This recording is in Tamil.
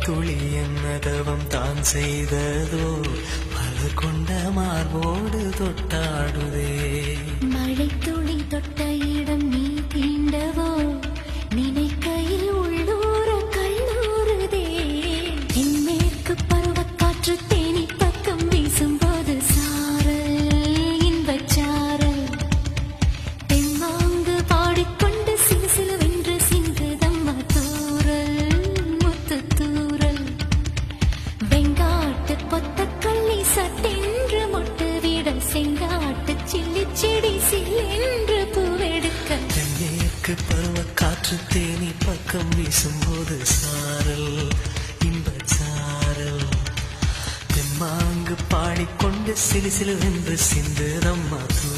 துளி என்னதவம் தான் செய்ததோ மலர் கொண்ட மார்போடு தொட்டாடுதே. மழை துளி தொட்ட இடம் நீ தீண்டவோ நினைக்கையில் உள்ளூர கல்லூருதே. தென்மேற்கு பருவக்காற்று தேனி பக்கம் வீசும்போது சாரல் இன்பச் சாரல். தெம்மாங்கு பாடிக்கொண்டு சிலுசிலுவென்று சிந்துதம்மா தூறல் முத்து தூறல். வெங்காட்டு பொத்தக்கள்ளி சட்டென்று மொட்டு விட செங்காட்டு சில்லி செடி சில்லென்று பூவெடுக்க. தென்மேற்கு பருவக்காற்று தேனி பக்கம் வீசும்போது சாரல் இன்பச் சாரல். தெம்மாங்கு பாடிக்கொண்டு சிலுசிலுவென்று சிந்துதம்மா தூறல்.